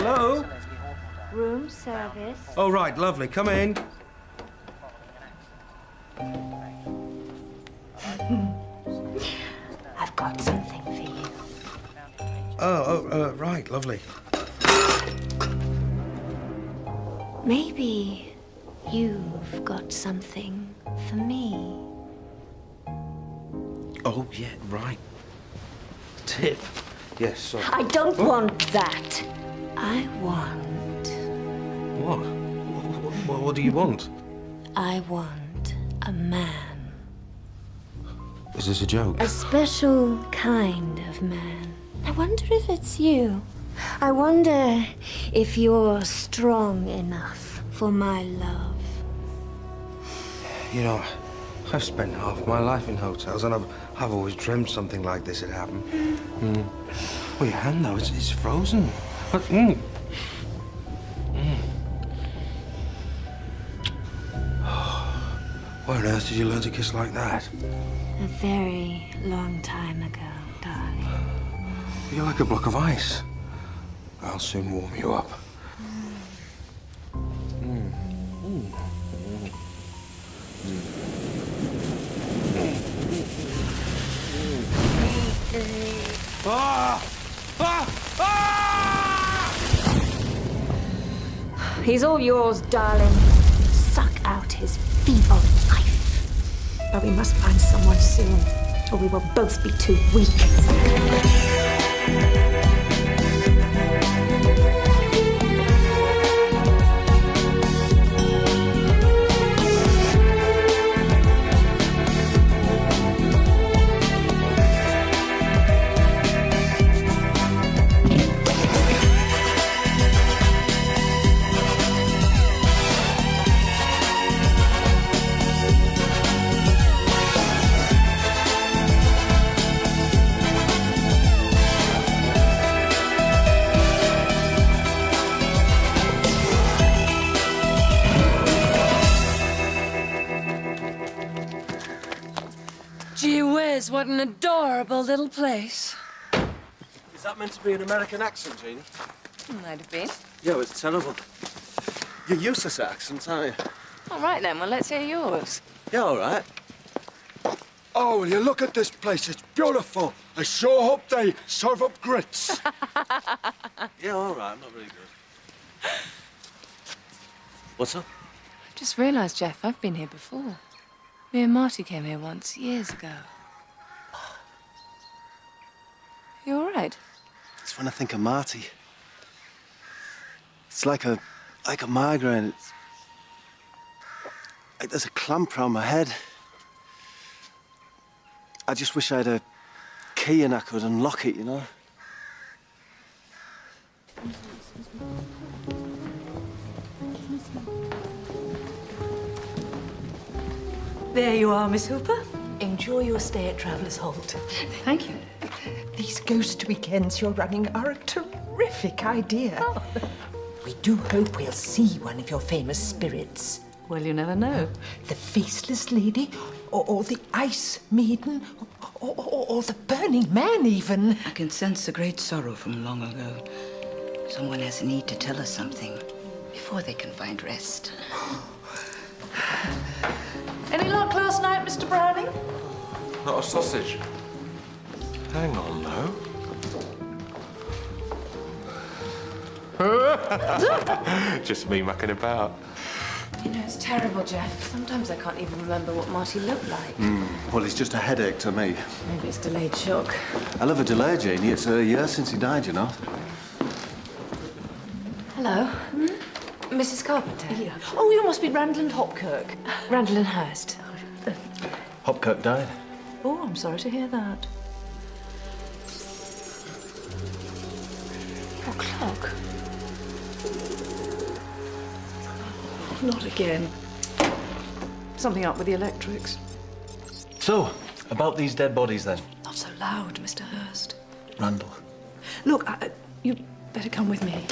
Hello? Room service. Oh, right, lovely. Come in. I've got something for you. Right, lovely. Maybe you've got something for me. Oh, yeah, right. Tip. Yes, sorry. I don't want that. I want... What? What do you want? I want a man. Is this a joke? A special kind of man. I wonder if it's you. I wonder if you're strong enough for my love. You know, I've spent half my life in hotels, and I've always dreamed something like this had happened. Well, your hand, though, it's frozen. Where on earth did you learn to kiss like that? A very long time ago, darling. You're like a block of ice. I'll soon warm you up. He's all yours, darling. Suck out his feeble life. But we must find someone soon, or we will both be too weak. Gee whiz, what an adorable little place. Is that meant to be an American accent, Jeannie? Might have been. Yeah, it's terrible. You're useless at accents, aren't you? All right, then. Well, let's hear yours. Yeah, all right. Oh, will you look at this place? It's beautiful. I sure hope they serve up grits. Yeah, all right. I'm not really good. What's up? I just realised, Jeff, I've been here before. Me and Marty came here once, years ago. You all right? It's when I think of Marty. It's like a migraine. It's like there's a clamp around my head. I just wish I had a key and I could unlock it, you know? There you are, Miss Hooper. Enjoy your stay at Traveller's Holt. Thank you. These ghost weekends you're running are a terrific idea. Oh. We do hope we'll see one of your famous spirits. Well, you never know. The Faceless Lady, or the Ice Maiden, or the Burning Man, even. I can sense a great sorrow from long ago. Someone has a need to tell us something before they can find rest. Any luck last night, Mr. Browning? Not a sausage. Hang on, though. Just me mucking about. You know, it's terrible, Jeff. Sometimes I can't even remember what Marty looked like. Well, it's just a headache to me. Maybe it's delayed shock. I love a delay, Jeannie. It's a year since he died, you know. Hello. Mrs. Carpenter? Yeah. Oh, you must be Randland Hopkirk. Randall and Hurst. Hopkirk died. Oh, I'm sorry to hear that. Your clock? Not again. Something up with the electrics. So, about these dead bodies, then? Not so loud, Mr. Hurst. Randall. Look, you better come with me.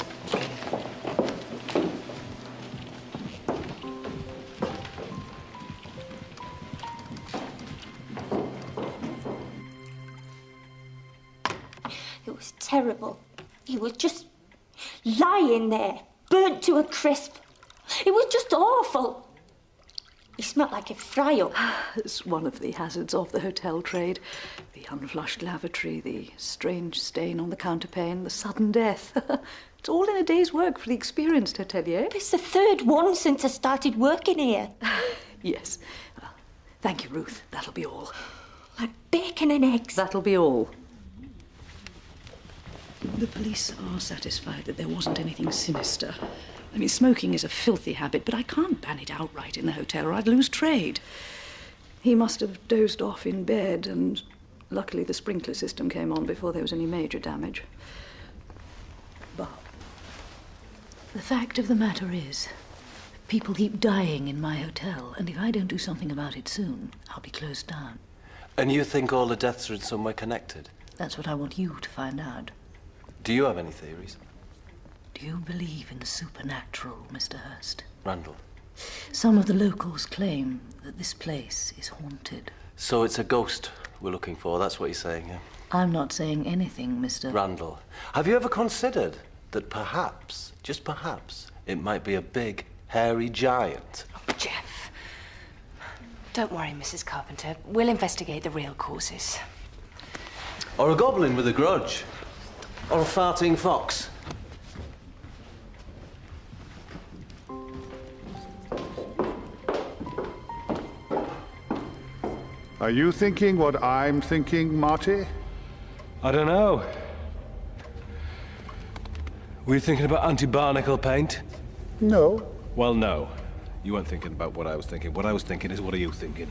It was terrible. You were just lying there, burnt to a crisp. It was just awful. He smelled like a fry-up. It's one of the hazards of the hotel trade. The unflushed lavatory, the strange stain on the counterpane, the sudden death. It's all in a day's work for the experienced hotelier. It's the third one since I started working here. Yes. Well, thank you, Ruth. That'll be all. Like bacon and eggs. That'll be all. The police are satisfied that there wasn't anything sinister. I mean, smoking is a filthy habit, but I can't ban it outright in the hotel or I'd lose trade. He must have dozed off in bed, and luckily the sprinkler system came on before there was any major damage. But the fact of the matter is, people keep dying in my hotel, and if I don't do something about it soon, I'll be closed down. And you think all the deaths are in some way connected? That's what I want you to find out. Do you have any theories? Do you believe in the supernatural, Mr. Hurst? Randall. Some of the locals claim that this place is haunted. So it's a ghost we're looking for, that's what you're saying, yeah? I'm not saying anything, Mr. Randall. Have you ever considered that perhaps, just perhaps, it might be a big, hairy giant? Oh, Jeff. Don't worry, Mrs. Carpenter. We'll investigate the real causes. Or a goblin with a grudge? Or a farting fox? Are you thinking what I'm thinking, Marty? I don't know. Were you thinking about anti-barnacle paint? No. Well, no. You weren't thinking about what I was thinking. What I was thinking is, what are you thinking?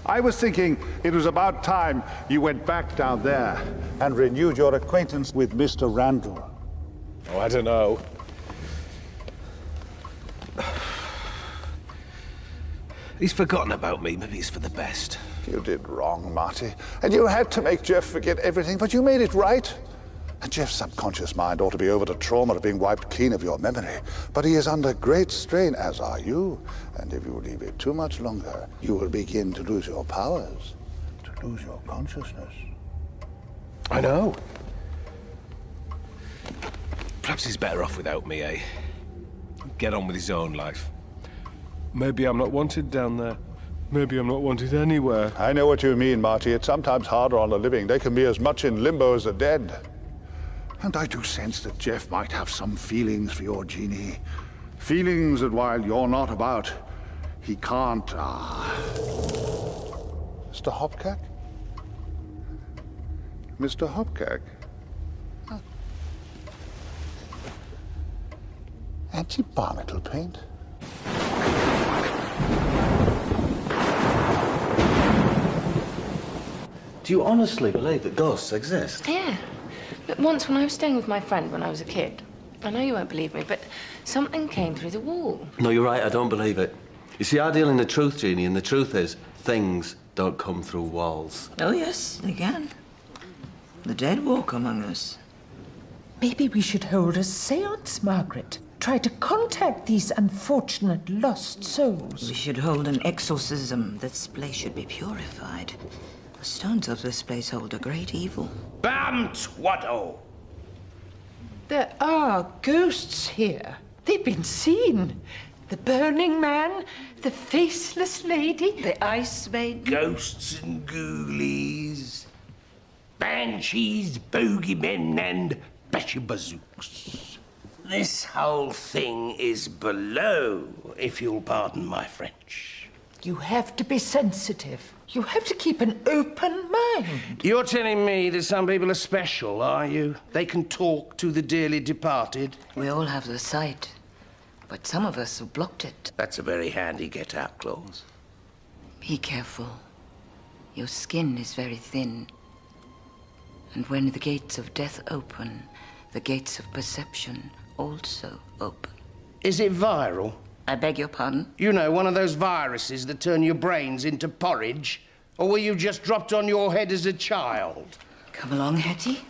I was thinking it was about time you went back down there and renewed your acquaintance with Mr. Randall. Oh, I don't know. He's forgotten about me. Maybe it's for the best. You did wrong, Marty. And you had to make Jeff forget everything, but you made it right. And Jeff's subconscious mind ought to be over the trauma of being wiped clean of your memory. But he is under great strain, as are you. And if you leave it too much longer, you will begin to lose your powers, to lose your consciousness. I know. Perhaps he's better off without me, eh? Get on with his own life. Maybe I'm not wanted down there. Maybe I'm not wanted anywhere. I know what you mean, Marty. It's sometimes harder on the living. They can be as much in limbo as the dead. And I do sense that Jeff might have some feelings for your Jeannie. Feelings that while you're not about, he can't, Mr. Hopkirk? Mr. Hopkirk? Huh. Anti-barnacle paint? Do you honestly believe that ghosts exist? Yeah. But once when I was staying with my friend when I was a kid, I know you won't believe me, but something came through the wall. No, you're right, I don't believe it. You see, I deal in the truth, Jeannie, and the truth is, things don't come through walls. Oh, yes, they can. The dead walk among us. Maybe we should hold a seance, Margaret. Try to contact these unfortunate lost souls. We should hold an exorcism. This place should be purified. The stones of this place hold a great evil. Bam twatto! There are ghosts here. They've been seen. The burning man, the faceless lady, the ice maiden. Ghosts and ghoulies, banshees, bogeymen, and bashabazooks. This whole thing is below, if you'll pardon my French. You have to be sensitive. You have to keep an open mind. You're telling me that some people are special, are you? They can talk to the dearly departed? We all have the sight, but some of us have blocked it. That's a very handy get-out clause. Be careful. Your skin is very thin. And when the gates of death open, the gates of perception also open. Is it viral? I beg your pardon? You know, one of those viruses that turn your brains into porridge? Or were you just dropped on your head as a child? Come along, Hetty.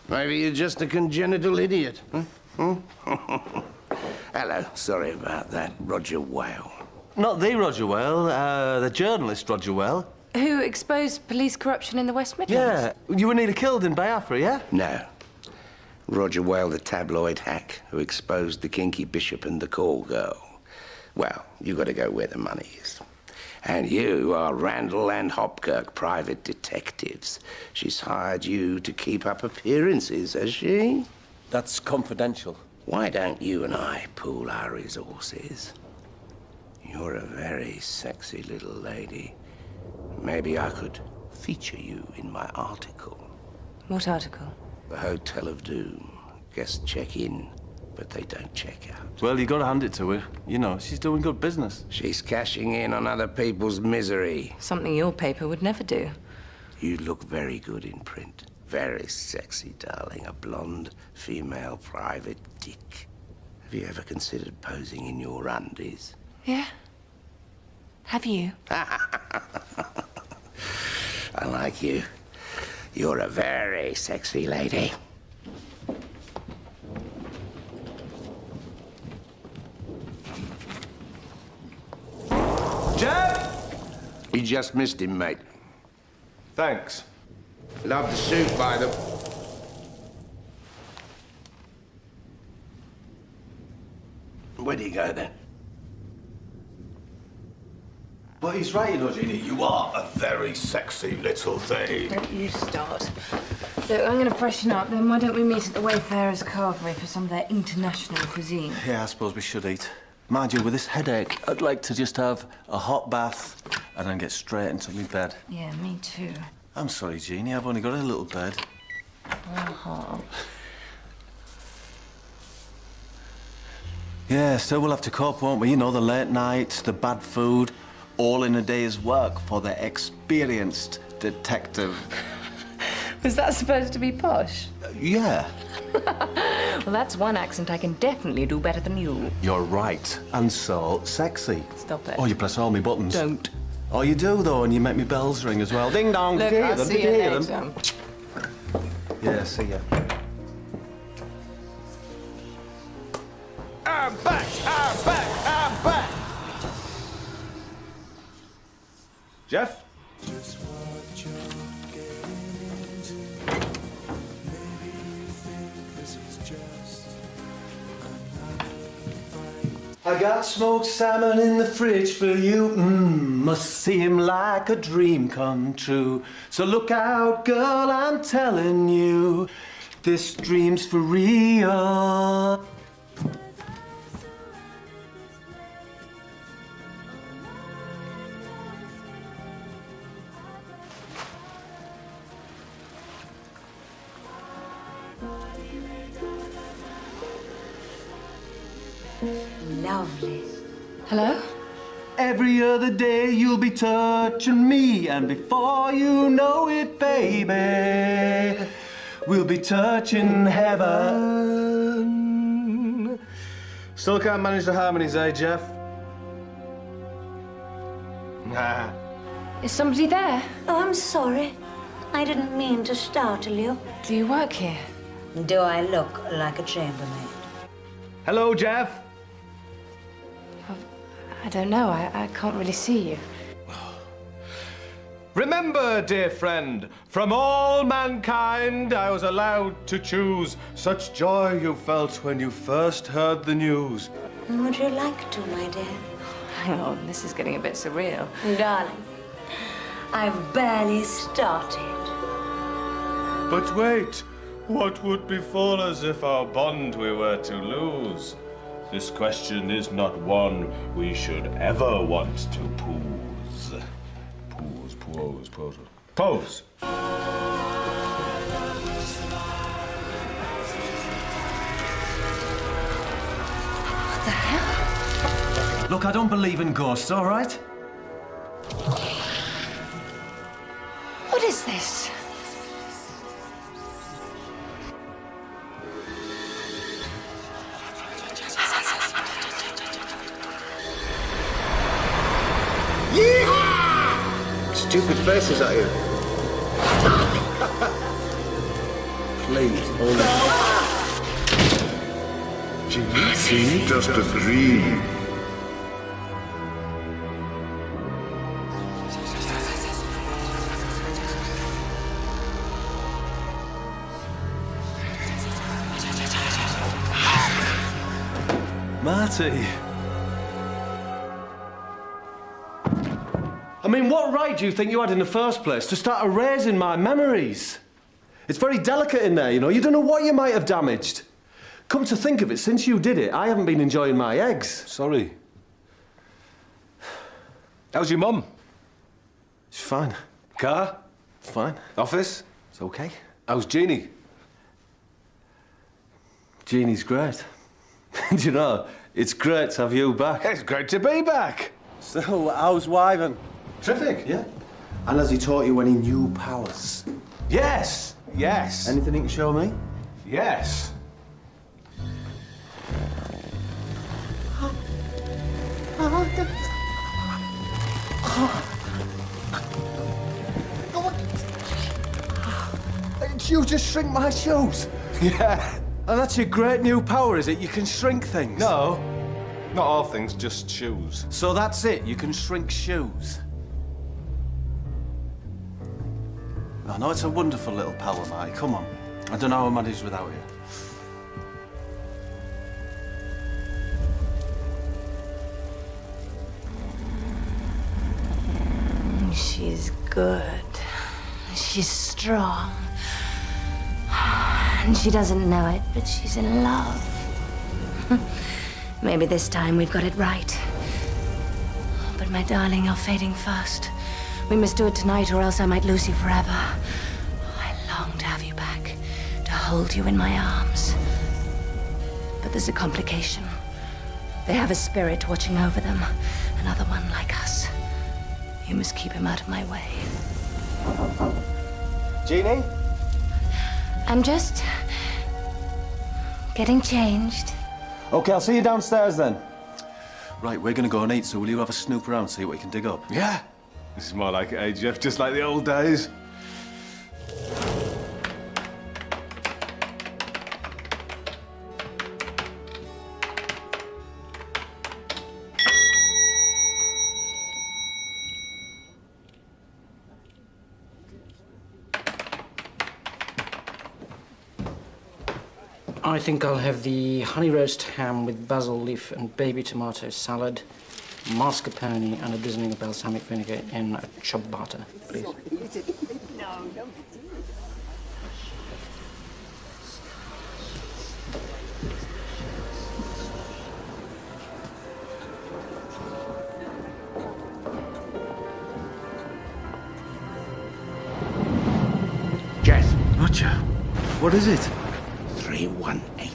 Maybe you're just a congenital idiot. Huh? Hello, sorry about that. Roger Whale. Not the Roger Whale, the journalist Roger Whale. Who exposed police corruption in the West Midlands? Yeah, you were nearly killed in Biafra, yeah? No. Roger Whale, the tabloid hack who exposed the kinky bishop and the call girl. Well, you got to go where the money is. And you are Randall and Hopkirk, private detectives. She's hired you to keep up appearances, has she? That's confidential. Why don't you and I pool our resources? You're a very sexy little lady. Maybe I could feature you in my article. What article? The Hotel of Doom. Guests check in, but they don't check out. Well, you got to hand it to her. You know, she's doing good business. She's cashing in on other people's misery. Something your paper would never do. You look very good in print. Very sexy, darling. A blonde, female private dick. Have you ever considered posing in your undies? Yeah. Have you? I like you. You're a very sexy lady. Jeff! You just missed him, mate. Thanks. Love the suit, by the... Where'd he go, then? But he's right, you know, Jeannie. You are a very sexy little thing. Don't you start. Look, I'm going to freshen up, then why don't we meet at the Wayfarers Carvery for some of their international cuisine? Yeah, I suppose we should eat. Mind you, with this headache, I'd like to just have a hot bath and then get straight into my bed. Yeah, me too. I'm sorry, Jeannie, I've only got a little bed. Uh-huh. Yeah, still we'll have to cope, won't we? You know, the late nights, the bad food, all in a day's work for the experienced detective. Was that supposed to be posh? Yeah. Well, that's one accent I can definitely do better than you. You're right. And so sexy. Stop it. Oh, you press all my buttons. Don't. Oh, you do, though, and you make me bells ring as well. Ding dong, Look, did you hear I'll them? see Did you you hear later. them? Yeah, see ya. I'm back! I'm back! I'm back! Jeff? I got smoked salmon in the fridge for you. Must seem like a dream come true. So look out, girl, I'm telling you, this dream's for real. Lovely. Hello? Every other day you'll be touching me, and before you know it, baby, we'll be touching heaven. Still can't manage the harmonies, eh, Jeff? Nah. Is somebody there? Oh, I'm sorry. I didn't mean to startle you. Do you work here? Do I look like a chambermaid? Hello, Jeff. I don't know. I can't really see you. Remember, dear friend, from all mankind I was allowed to choose. Such joy you felt when you first heard the news. Would you like to, my dear? Hang on, this is getting a bit surreal. Darling, I've barely started. But wait, what would befall us if our bond we were to lose? This question is not one we should ever want to pose. Pose. What the hell? Look, I don't believe in ghosts, all right? What is this? Stupid faces at you. Please, hold it. See, just a dream. Marty. I mean, what right do you think you had in the first place to start erasing my memories? It's very delicate in there, you know. You don't know what you might have damaged. Come to think of it, since you did it, I haven't been enjoying my eggs. Sorry. How's your mum? She's fine. Car? It's fine. Office? It's okay. How's Jeannie? Jeannie's great. Do you know, it's great to have you back. It's great to be back. So, how's Wyvern? Terrific, yeah. And has he taught you any new powers? Yes. Yes. Anything he can show me? Yes. Did you just shrink my shoes? Yeah. And that's your great new power, is it? You can shrink things? No. Not all things, just shoes. So that's it? You can shrink shoes? I know it's a wonderful little power, Mike. Come on. I don't know how I manage without you. She's good. She's strong. And she doesn't know it, but she's in love. Maybe this time we've got it right. But my darling, you're fading fast. We must do it tonight or else I might lose you forever. I long to have you back, to hold you in my arms. But there's a complication. They have a spirit watching over them, another one like us. You must keep him out of my way. Jeannie? I'm just getting changed. OK, I'll see you downstairs then. Right, we're gonna go and eat, so will you have a snoop around, see what you can dig up? Yeah. This is more like it, eh, Jeff? Just like the old days. I think I'll have the honey roast ham with basil leaf and baby tomato salad, mascarpone and a drizzling of balsamic vinegar in a ciabatta, please. Jeff. Roger. What is it? 318.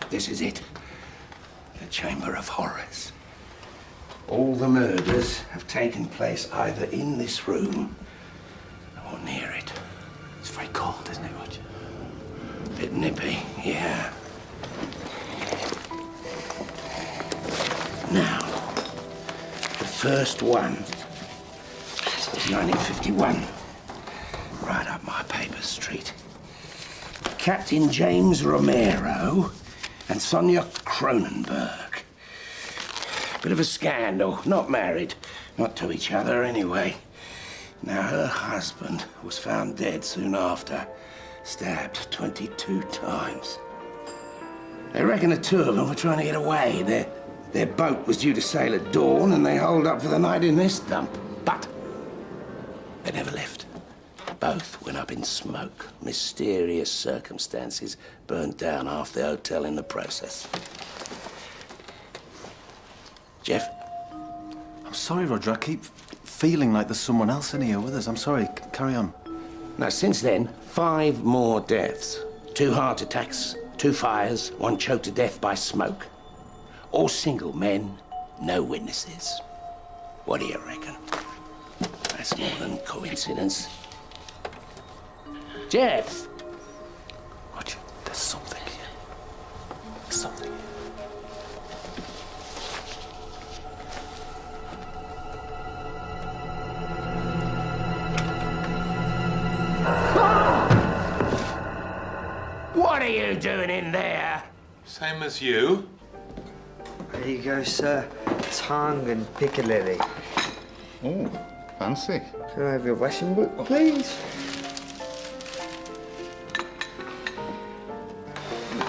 This is it. The Chamber of Horrors. All the murders have taken place either in this room or near it. It's very cold, isn't it, Roger? Bit nippy, yeah. Now, the first one was 1951, right up my paper street. Captain James Romero and Sonia Cronenberg. Bit of a scandal, not married, not to each other anyway. Now, her husband was found dead soon after, stabbed 22 times. They reckon the two of them were trying to get away. Their boat was due to sail at dawn, and they holed up for the night in this dump. But they never left. Both went up in smoke. Mysterious circumstances burned down half the hotel in the process. Jeff? I'm sorry, Roger. I keep feeling like there's someone else in here with us. I'm sorry. Carry on. Now, since then, 5 more deaths. 2 heart attacks, 2 fires, 1 choked to death by smoke. All single men, no witnesses. What do you reckon? That's more than coincidence. Jeff! Roger, there's something here. There's something here. What are you doing in there? Same as you. There you go, sir. Tongue and Piccadilly. Oh, fancy. Can I have your washing book, please?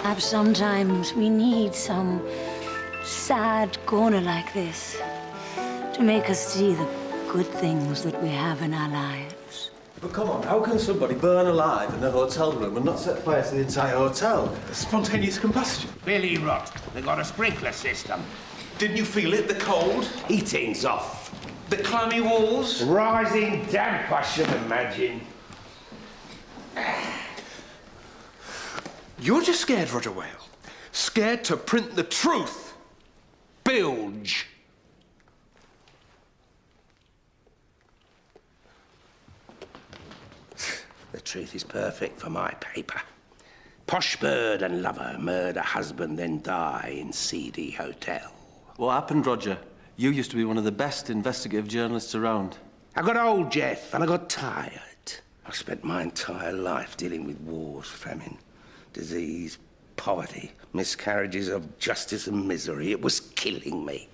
Perhaps sometimes we need some sad corner like this to make us see the good things that we have in our lives. But come on, how can somebody burn alive in the hotel room and not set fire to the entire hotel? Spontaneous combustion. Billy rot. They got a sprinkler system. Didn't you feel it? The cold? Heating's off. The clammy walls? Rising damp, I should imagine. You're just scared, Roger Whale. Scared to print the truth. Bilge. The truth is perfect for my paper. Posh bird and lover murder husband, then die in seedy hotel. What happened, Roger? You used to be one of the best investigative journalists around. I got old, Jeff, and I got tired. I spent my entire life dealing with wars, famine, disease, poverty, miscarriages of justice and misery. It was killing me.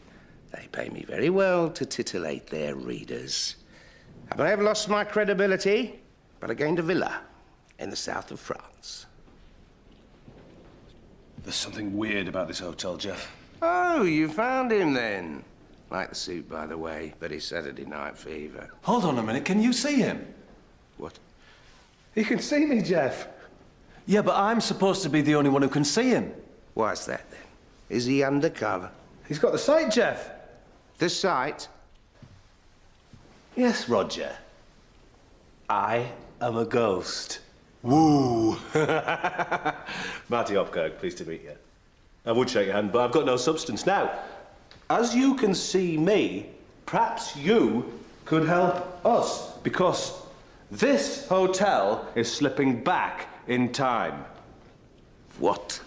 They pay me very well to titillate their readers. I may have lost my credibility, but I gained a villa in the south of France. There's something weird about this hotel, Jeff. Oh, you found him then. Like the suit, by the way. Very Saturday Night Fever. Hold on a minute, can you see him? What? He can see me, Jeff. Yeah, but I'm supposed to be the only one who can see him. Why's that, then? Is he undercover? He's got the sight, Jeff. The sight? Yes, Roger. I am a ghost. Woo! Marty Hopkirk, pleased to meet you. I would shake your hand, but I've got no substance. Now, as you can see me, perhaps you could help us, because this hotel is slipping back in time. What?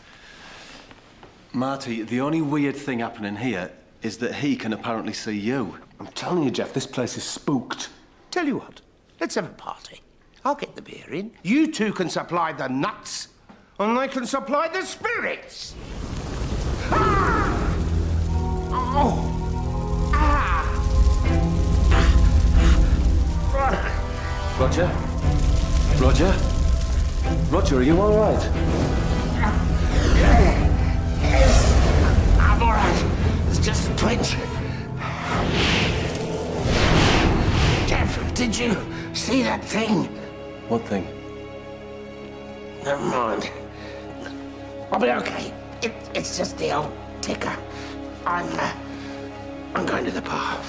Marty, the only weird thing happening here is that he can apparently see you. I'm telling you, Jeff, this place is spooked. Tell you what, let's have a party. I'll get the beer in. You two can supply the nuts, and they can supply the spirits. Ah! Oh! Ah! Roger? Roger? Roger, are you all right? Yes, I'm all right. It's just a twinge. Jeff, did you see that thing? What thing? Never mind. I'll be okay. It's just the old ticker. I'm going to the bar.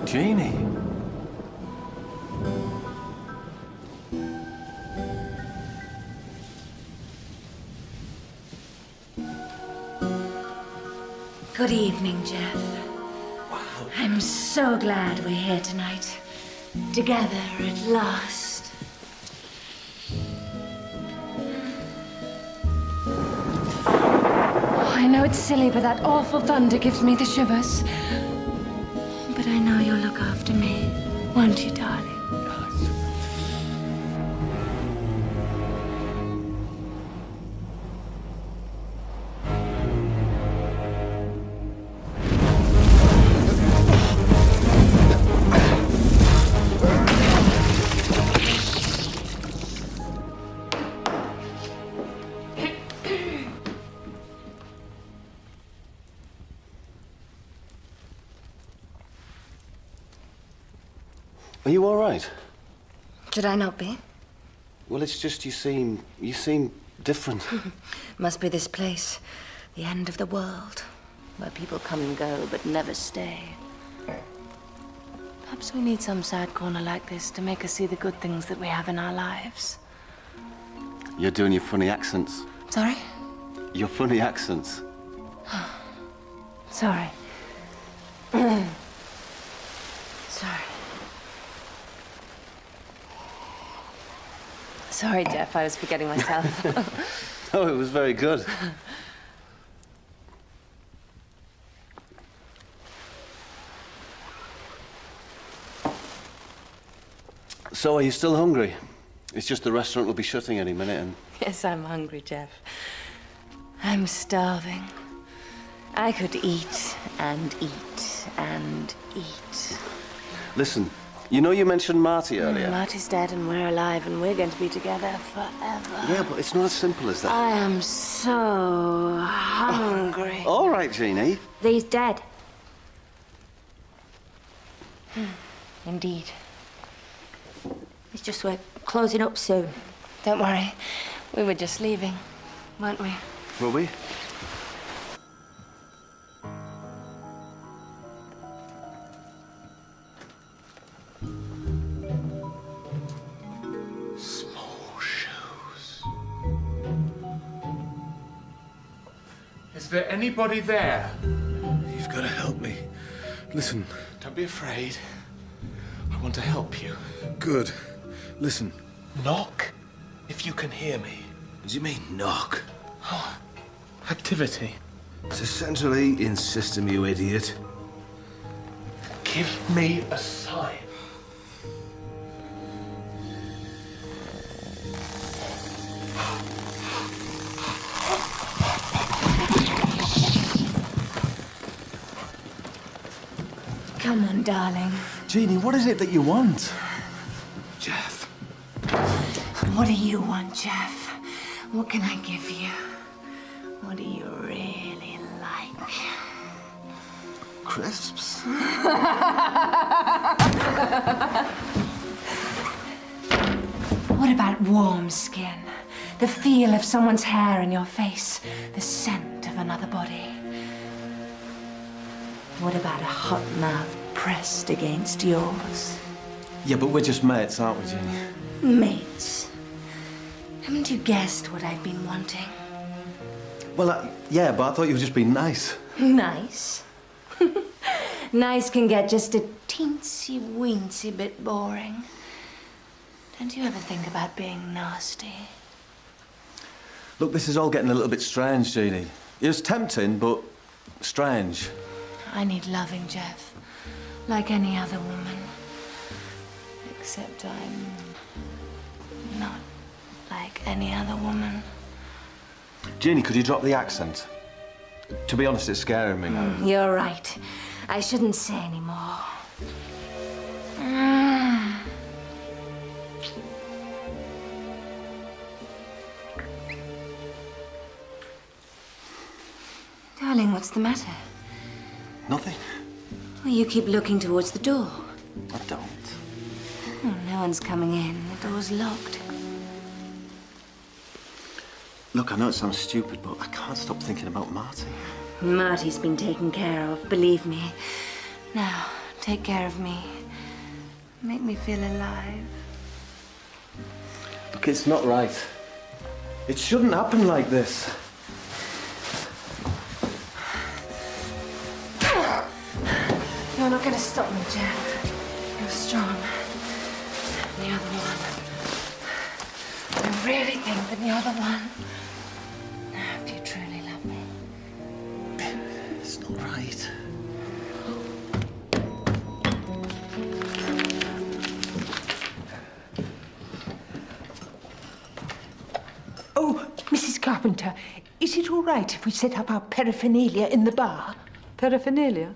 Jeannie. Good evening, Jeff. Wow. I'm so glad we're here tonight. Together at last. I know it's silly, but that awful thunder gives me the shivers. But I know you'll look after me, won't you, darling? Are you all right? Should I not be? Well, it's just you seem different. Must be this place, the end of the world, where people come and go but never stay. Perhaps we need some sad corner like this to make us see the good things that we have in our lives. You're doing your funny accents. Sorry? Your funny accents. Sorry. Sorry. Sorry, Jeff, I was forgetting myself. Oh, it was very good. So, are you still hungry? It's just the restaurant will be shutting any minute and... Yes, I'm hungry, Jeff. I'm starving. I could eat and eat and eat. Listen, you know you mentioned Marty earlier. Marty's dead and we're alive and we're going to be together forever. Yeah, but it's not as simple as that. I am so hungry. All right, Jeannie. He's dead. Indeed. It's just we're closing up soon. Don't worry. We were just leaving, weren't we? Were we? Small shoes. Is there anybody there? You've got to help me. Listen. Don't be afraid. I want to help you. Good. Listen. Knock if you can hear me. What do you mean, knock? Oh, activity. It's a central heating system, you idiot. Give me a sign. Come on, darling. Jeannie, what is it that you want? Jeff. What do you want, Jeff? What can I give you? What do you really like? Crisps. What about warm skin? The feel of someone's hair in your face? The scent of another body? What about a hot mouth pressed against yours? Yeah, but we're just mates, aren't we, Jeannie? Mates? Haven't you guessed what I've been wanting? Well, yeah, but I thought you were just being nice. Nice? Nice can get just a teensy-weensy bit boring. Don't you ever think about being nasty? Look, this is all getting a little bit strange, Jeannie. It was tempting, but strange. I need loving, Jeff. Like any other woman. Except I'm not like any other woman. Jeannie, could you drop the accent? To be honest, it's scaring me now. You're right. I shouldn't say any more. Darling, what's the matter? Nothing. Well, you keep looking towards the door. I don't. Oh, no one's coming in. The door's locked. Look, I know it sounds stupid, but I can't stop thinking about Marty. Marty's been taken care of, believe me. Now, take care of me. Make me feel alive. Look, it's not right. It shouldn't happen like this. You're not going to stop me, Jeff. You're strong. The other one. I really think that the other one. If you truly love me. It's not right. Oh, Mrs. Carpenter, is it all right if we set up our paraphernalia in the bar? Paraphernalia?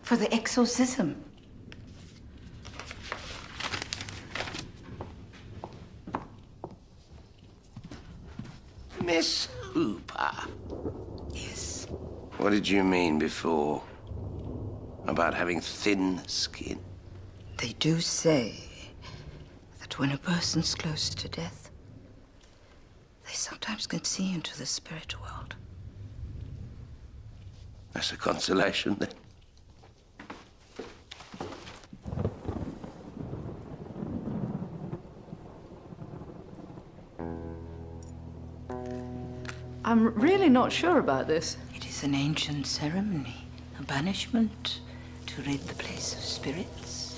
For the exorcism. Miss Hooper. Yes. What did you mean before? About having thin skin? They do say that when a person's close to death, they sometimes can see into the spirit world. That's a consolation, then. I'm really not sure about this. It is an ancient ceremony, a banishment to rid the place of spirits.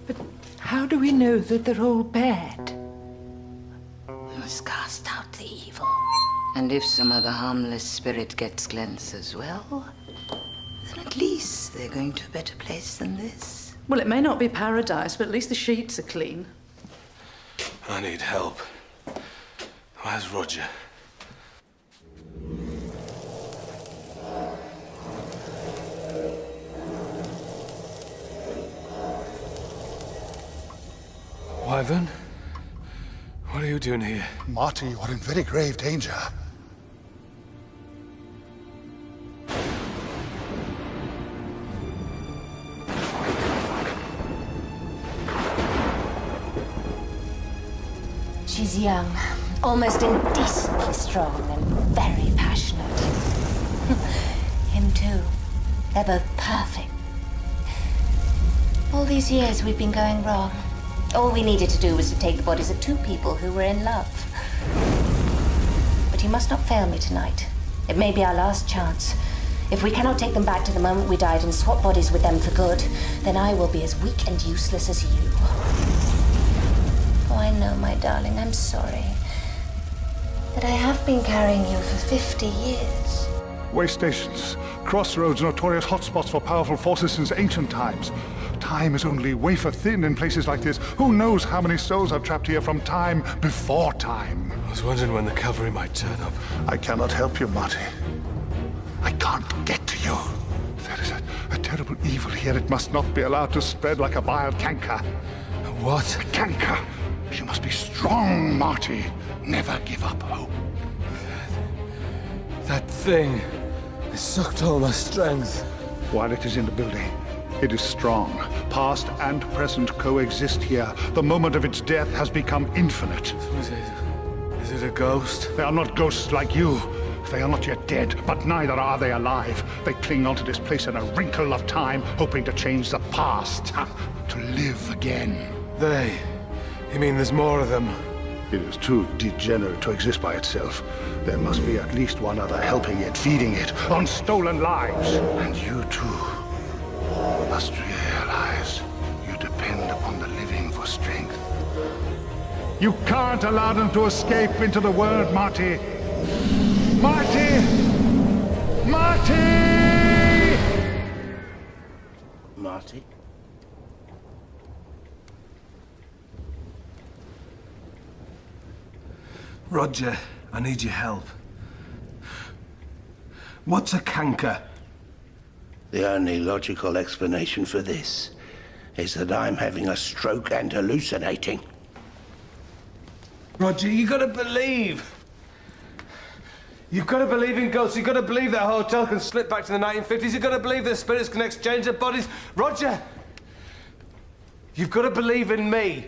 But how do we know that they're all bad? We must cast out the evil. And if some other harmless spirit gets cleansed as well, then at least they're going to a better place than this. Well, it may not be paradise, but at least the sheets are clean. I need help. Where's Roger? Wyvern? What are you doing here? Marty, you are in very grave danger. She's young, almost indecently strong, and very passionate. Him too. They're both perfect. All these years we've been going wrong. All we needed to do was to take the bodies of two people who were in love. But you must not fail me tonight. It may be our last chance. If we cannot take them back to the moment we died and swap bodies with them for good, then I will be as weak and useless as you. Oh, I know, my darling, I'm sorry. But I have been carrying you for 50 years. Way stations, crossroads, notorious hotspots for powerful forces since ancient times. Time is only wafer thin in places like this. Who knows how many souls are trapped here from time before time? I was wondering when the cavalry might turn up. I cannot help you, Marty. I can't get to you. There is a terrible evil here. It must not be allowed to spread like a vile canker. What? A canker. She must be strong, Marty. Never give up hope. That thing, it sucked all my strength. While it is in the building, it is strong. Past and present coexist here. The moment of its death has become infinite. Is it a ghost? They are not ghosts like you. They are not yet dead, but neither are they alive. They cling onto this place in a wrinkle of time, hoping to change the past, to live again. They? You mean there's more of them? It is too degenerate to exist by itself. There must be at least one other helping it, feeding it, on stolen lives. And you too must realize you depend upon the living for strength. You can't allow them to escape into the world, Marty. Marty! Marty! Marty? Roger, I need your help. What's a canker? The only logical explanation for this is that I'm having a stroke and hallucinating. Roger, you gotta believe. You've got to believe in ghosts. You've got to believe that hotel can slip back to the 1950s. You've got to believe that spirits can exchange their bodies. Roger, you've got to believe in me.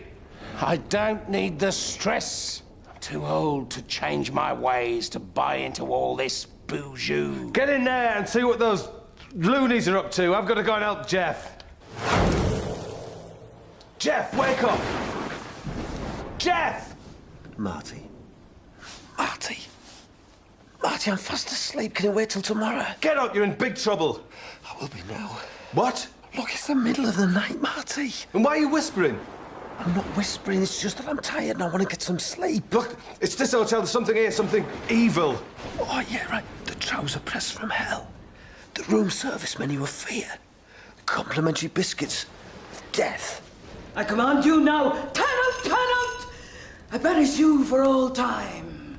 I don't need the stress. I'm too old to change my ways, to buy into all this boujou. Get in there and see what those loonies are up to. I've got to go and help Jeff. Jeff, wake up! Jeff! Marty. Marty, I'm fast asleep. Can you wait till tomorrow? Get up, you're in big trouble. I will be now. What? Look, it's the middle of the night, Marty. And why are you whispering? I'm not whispering, it's just that I'm tired and I want to get some sleep. Look, it's this hotel. There's something here, something evil. Oh, yeah, right. The trouser press from hell. The room service menu of fear. Complimentary biscuits of death. I command you now, turn out, turn out! I banish you for all time.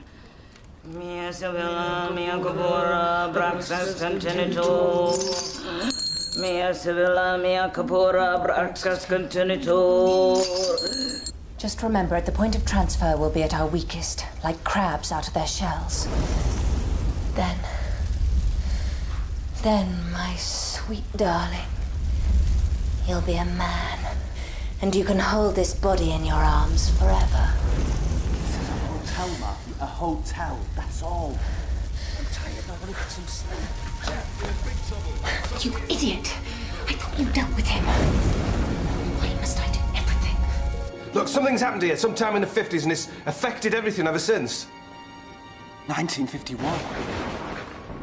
Mia Sevilla, mia Capora, Braxas Continental. Mia Sevilla, mia Capora, Braxas Continental. Just remember, at the point of transfer, we'll be at our weakest, like crabs out of their shells. Then, my sweet darling, you'll be a man, and you can hold this body in your arms forever. This is a hotel, Marty. A hotel, that's all. I'm tired, I want to get some sleep. Jeff, you're in big trouble. You idiot! I thought you dealt with him. Why must I do everything? Look, something's happened here sometime in the 50s, and it's affected everything ever since. 1951.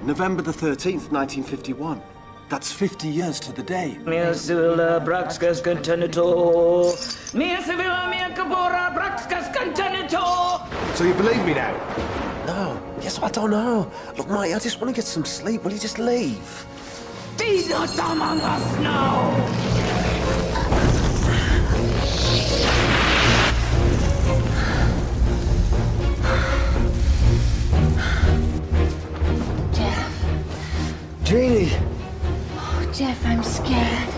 November the 13th, 1951. That's 50 years to the day. Mia Sevilla, Braxas Continental. Mia Sevilla, mia Capora, Braxas Continental. So you believe me now? No. Yes, I don't know. Look, Marty, I just want to get some sleep. Will you just leave? Be not among us now! Jeff. Jeannie! Oh, Jeff, I'm scared.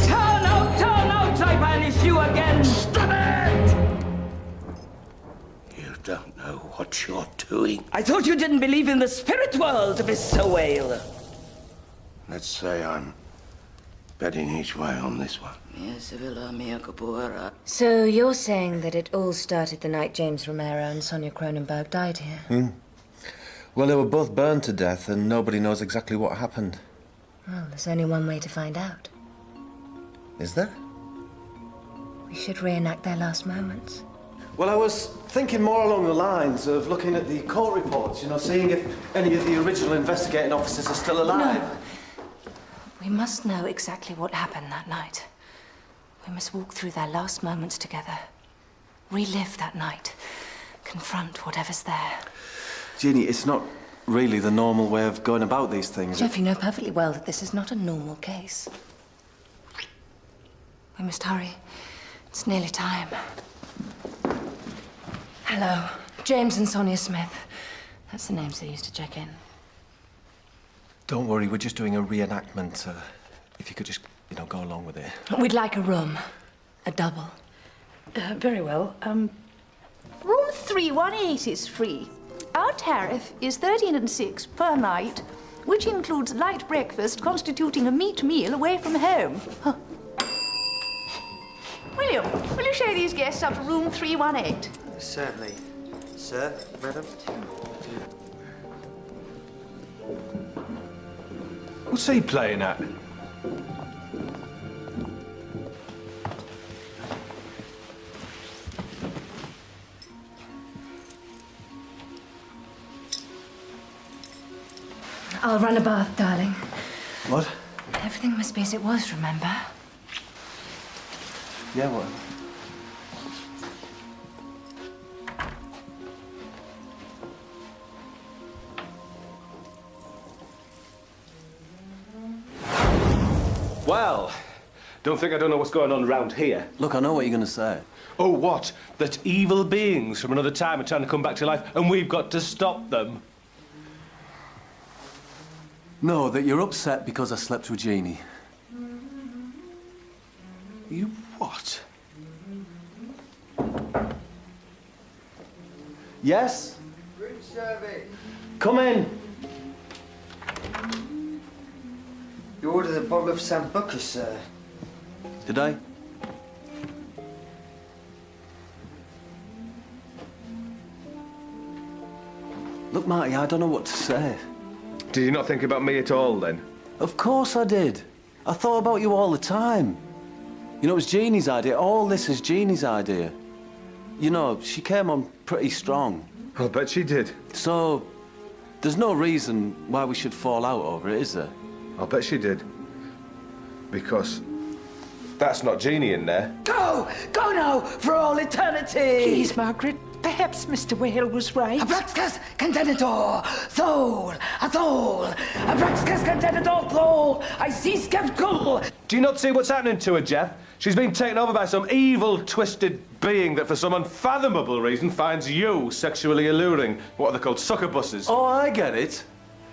Turn out, I banish you and don't know what you're doing. I thought you didn't believe in the spirit world, Mr. Whale. Let's say I'm betting each way on this one. So you're saying that it all started the night James Romero and Sonia Cronenberg died here? Well, they were both burned to death, and nobody knows exactly what happened. Well, there's only one way to find out. Is there? We should reenact their last moments. Well, I was thinking more along the lines of looking at the court reports, you know, seeing if any of the original investigating officers are still alive. No. We must know exactly what happened that night. We must walk through their last moments together. Relive that night. Confront whatever's there. Jeannie, it's not really the normal way of going about these things. Jeff, you know perfectly well that this is not a normal case. We must hurry. It's nearly time. Hello. James and Sonia Smith. That's the names they used to check in. Don't worry, we're just doing a reenactment. If you could just, you know, go along with it. We'd like a room. A double. Very well. Room 318 is free. Our tariff is 13 and 6 per night, which includes light breakfast constituting a meat meal away from home. Huh. William, will you show these guests up to room 318? Certainly. Sir, madam? What's he playing at? I'll run a bath, darling. What? Everything must be as it was, remember? Yeah, what? Well, don't think I don't know what's going on around here. Look, I know what you're going to say. Oh, what? That evil beings from another time are trying to come back to life and we've got to stop them. No, that you're upset because I slept with Jeannie. You what? Yes? Room service. Come in. You ordered a bottle of Sambuca, sir. Did I? Look, Marty, I don't know what to say. Did you not think about me at all, then? Of course I did. I thought about you all the time. You know, it was Jeannie's idea. All this is Jeannie's idea. You know, she came on pretty strong. I'll bet she did. So, there's no reason why we should fall out over it, is there? I'll bet she did. Because that's not Jeannie in there. Go! Go now, for all eternity! Please, Margaret. Perhaps Mr. Whale was right. Abraxas contenitor, Thol, Athol, Abraxas contenitor, Thol, I see skeptical. Do you not see what's happening to her, Jeff? She's been taken over by some evil, twisted being that for some unfathomable reason finds you sexually alluring. What are they called? Succubuses. Oh, I get it.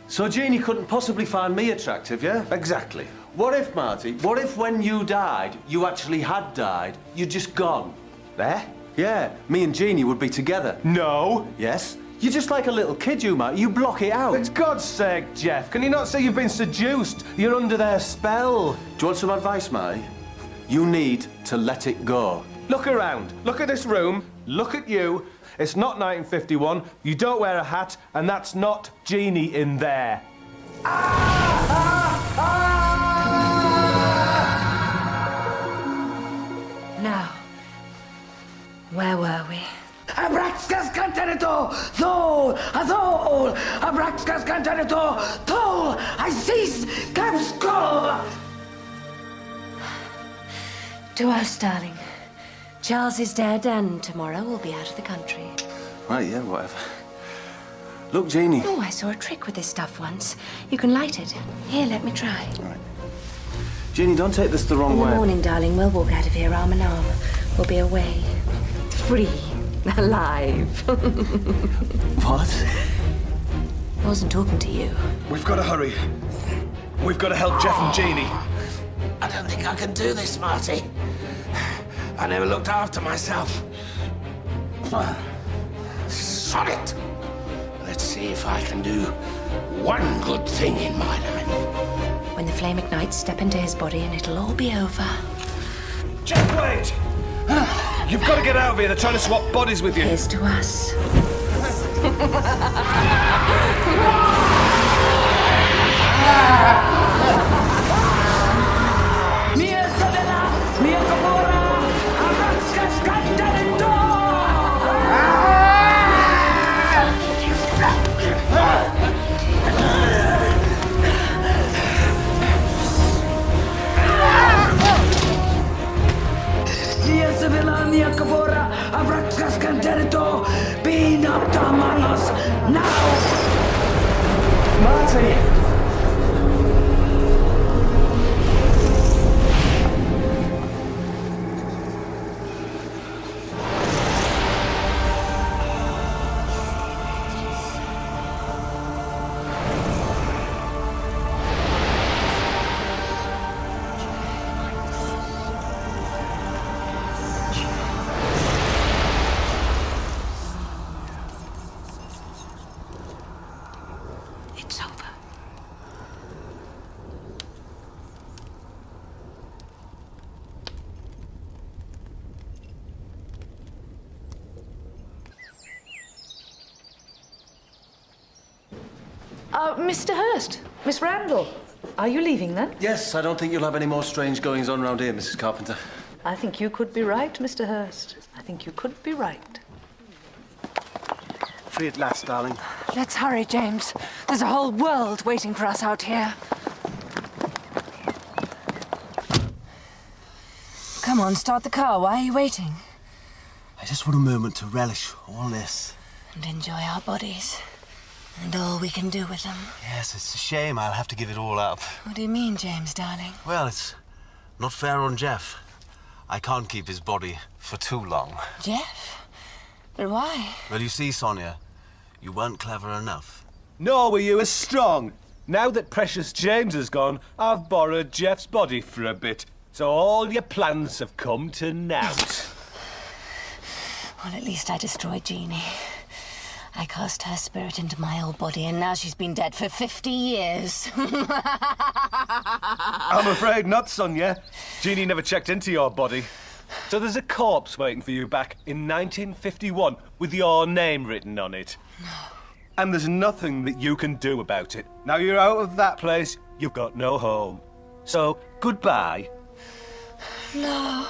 So Jeannie couldn't possibly find me attractive, yeah? Exactly. What if, Marty, what if when you died, you actually had died, you'd just gone? There? Yeah, me and Jeannie would be together. No. Yes? You're just like a little kid, you, Marty. You block it out. For God's sake, Jeff, can you not see you've been seduced? You're under their spell. Do you want some advice, Marty? You need to let it go. Look around. Look at this room. Look at you. It's not 1951. You don't wear a hat, and that's not Jeannie in there. Now, where were we? Abraxas contenitor, Thol, Athol, Abraxas contenitor, Thol, I cease, Capskull. To us, darling. Charles is dead, and tomorrow we'll be out of the country. Right, yeah, whatever. Look, Jeannie. Oh, I saw a trick with this stuff once. You can light it. Here, let me try. All right. Jeannie, don't take this the wrong way. In the morning, darling, we'll walk out of here arm in arm. We'll be away. Free. Alive. What? I wasn't talking to you. We've got to hurry. We've got to help Jeff and Jeannie. I don't think I can do this, Marty. I never looked after myself. sod it. Let's see if I can do one good thing in my life. When the flame ignites, step into his body and it'll all be over. Jeff, wait! You've got to get out of here. They're trying to swap bodies with you. Here's to us. Marty! It's over. Mr. Hurst, Miss Randall, are you leaving then? Yes, I don't think you'll have any more strange goings on around here, Mrs. Carpenter. I think you could be right, Mr. Hurst. I think you could be right. Free at last, darling. Let's hurry, James. There's a whole world waiting for us out here. Come on, start the car. Why are you waiting? I just want a moment to relish all this. And enjoy our bodies. And all we can do with them. Yes, it's a shame I'll have to give it all up. What do you mean, James, darling? Well, it's not fair on Jeff. I can't keep his body for too long. Jeff? But why? Well, you see, Sonia, you weren't clever enough. Nor were you as strong. Now that precious James has gone, I've borrowed Jeff's body for a bit. So all your plans have come to naught. Well, at least I destroyed Jeannie. I cast her spirit into my old body, and now she's been dead for 50 years. I'm afraid not, Sonia. Jeannie never checked into your body. So there's a corpse waiting for you back in 1951 with your name written on it. No. And there's nothing that you can do about it. Now you're out of that place, you've got no home. So, goodbye. No.